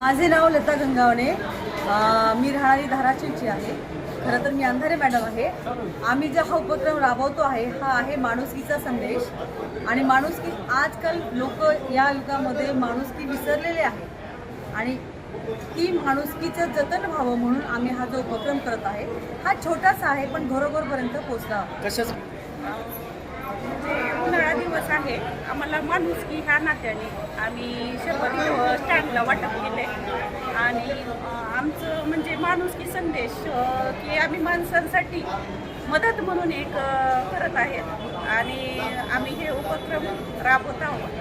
माझे नाव लता गंगावणे. मी राहणारी धाराशिवची आहे. खरं तर मी अंधारे मॅडम आहे. आम्ही जो हा उपक्रम राबवतो आहे हा आहे माणुसकीचा संदेश. आणि माणुसकी आजकाल लोक या युगामध्ये माणुसकी विसरलेले आहे आणि ती माणुसकीचं जतन व्हावं म्हणून आम्ही हा जो उपक्रम करत आहे हा छोटासा आहे पण घरोघरपर्यंत पोचला. कशाच उन्हाळा दिवस आहे. आम्हाला माणुसकी ह्या नात्याने आम्ही शपथ स्टँडला वाटप केले आणि आमचं म्हणजे माणुसकी संदेश की आम्ही माणसांसाठी मदत म्हणून एक करत आहेत आणि आम्ही हे उपक्रम राबवत आहोत.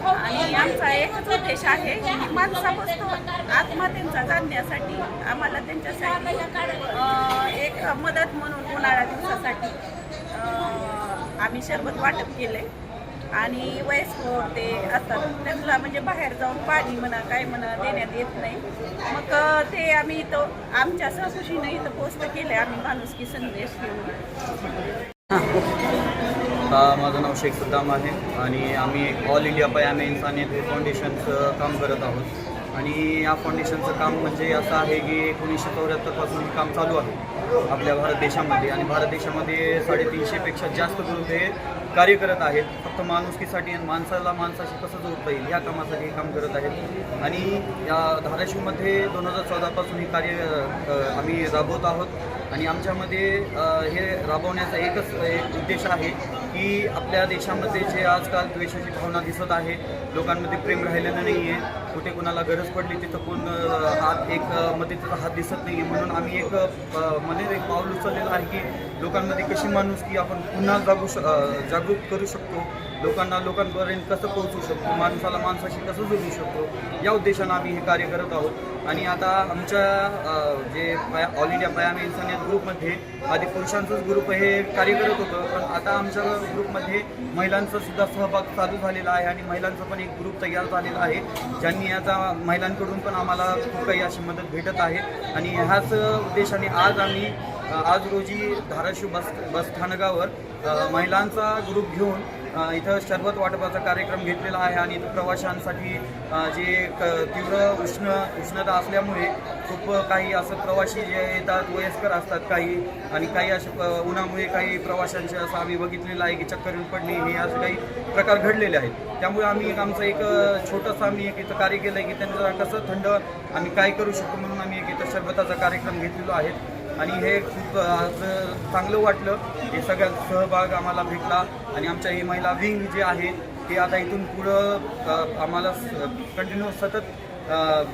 आणि आमचा एकच उद्देश आहे की माणसापासून आत्मा त्यांचा जाणण्यासाठी आम्हाला त्यांच्यासाठी एक मदत म्हणून उन्हाळ्या दिवसासाठी आम्ही सरबत वाटप केले. आणि वयस्कर ते असतात त्यांना म्हणजे बाहेर जाऊन पाणी म्हणा काय म्हणा देण्यात येत नाही. मग ते आम्ही इथं आमच्या सहकुशीनं इथं पोस्ट केले आम्ही माणुसकी संदेश घेऊन. माझं नाव शेख सद्दाम आहे आणि आम्ही ऑल इंडिया पयामे इन्सानियत हे फाउंडेशनचं काम करत आहोत. आणि या फाउंडेशनचं काम म्हणजे असं आहे की 1974पासून हे काम चालू आहे आपल्या भारत देशामध्ये. आणि भारत देशामध्ये 350पेक्षा जास्त ग्रुप हे कार्य करत आहेत फक्त माणुसकीसाठी आणि माणसाला माणसाशी कसं जोडता येईल ह्या कामासाठी हे काम करत आहेत. आणि या धाराशिवमध्ये 2014पासून हे कार्य आम्ही राबवत आहोत. आणि आमच्यामध्ये हे राबवण्याचा एकच उद्देश आहे की आपल्या देशामध्ये जे आजकाल द्वेषाची भावना दिसत आहे, लोकांमध्ये प्रेम राहिलेलं नाही आहे, कुठे कुणाला गरज पडली तिथं कोण मदतीचा हात दिसत नाही आहे. म्हणून आम्ही एक पाऊल उचललेलं आहे की लोकांमध्ये कशी माणुसकी आपण पुन्हा जागृत करू शकतो, लोकांपर्यंत कसं पोहोचू शकतो, माणसाला माणसाशी कसं जोडू शकतो, या उद्देशानं आम्ही हे कार्य करत आहोत. आणि आता आमच्या जे ऑल इंडिया पयामे इन्सानियत ग्रुपमध्ये आधी पुरुषांचंच ग्रुप हे कार्य करत होतं, पण आता आमच्या ग्रुपमध्ये महिलांचा सुद्धा सहभाग चालू झालेला आहे. आणि महिलांचा पण एक ग्रुप तयार झालेला आहे ज्यांनी आता महिलांकडून पण आम्हाला खूप काही अशी मदत भेटत आहे. आणि ह्याच उद्देशाने आज रोजी धाराशिव बस स्थानकावर महिलांचा ग्रुप घेऊन इथं सरबत वाटपाचा कार्यक्रम घेतलेला आहे. आणि इथं प्रवाशांसाठी जे तीव्र उष्णता असल्यामुळे खूप काही असं प्रवासी जे येतात वयस्कर असतात काही असे उन्हामुळे काही प्रवाशांचे असं आम्ही बघितलेलं आहे की चक्कर येऊन पडणे हे असे काही प्रकार घडलेले आहेत. त्यामुळे आम्ही आमचं एक छोटंसं आम्ही इथं कार्य केलं आहे की त्यांचं कसं थंड आम्ही काय करू शकतो म्हणून आम्ही इथं सरबताचा कार्यक्रम घेतलेलो आहे. आणि हे खूप चांगलं वाटलं हे सगळ्यात सहभाग आम्हाला भेटला. आणि आमच्या ही महिला विंग जे आहे ते आता इथून पुढं आम्हाला कंटिन्यू सतत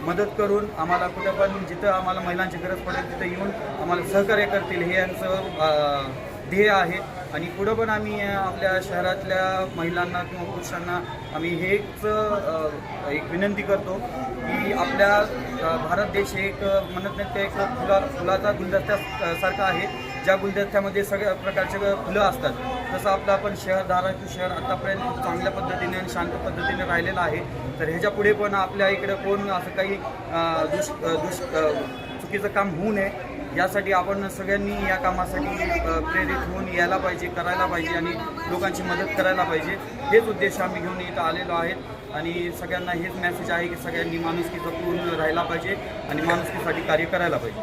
मदत करून आम्हाला कुठं पण जिथं आम्हाला महिलांची गरज पडेल तिथं येऊन आम्हाला सहकार्य करतील हे यांचं ध्येय आहे. आणि पुढं पण आम्ही आपल्या शहरातल्या महिलांना किंवा पुरुषांना आम्ही हेच एक विनंती करतो की आपल्या भारत देश एक म्हणत नाही ते एक फुलाचा गुलदस्त्यासारखा आहे, ज्या गुलदस्त्यामध्ये सगळ्या प्रकारचे फुलं असतात. तसं आपलं आपण धाराशिव शहर आतापर्यंत खूप चांगल्या पद्धतीने आणि शांत पद्धतीने राहिलेलं आहे. तर ह्याच्या पुढे पण आपल्या इकडे कोण असं काही चुकीचं काम होऊ नये यासाठी आपण सगळ्यांनी या कामासाठी प्रेरित होऊन यायला पाहिजे, करायला पाहिजे आणि लोकांची मदत करायला पाहिजे. हेच उद्देश आम्ही घेऊन इथं आलेलो आहेत. आणि सगळ्यांना हेच मेसेज आहे की सगळ्यांनी माणुसकी जपून राहायला पाहिजे आणि माणुसकीसाठी कार्य करायला पाहिजे.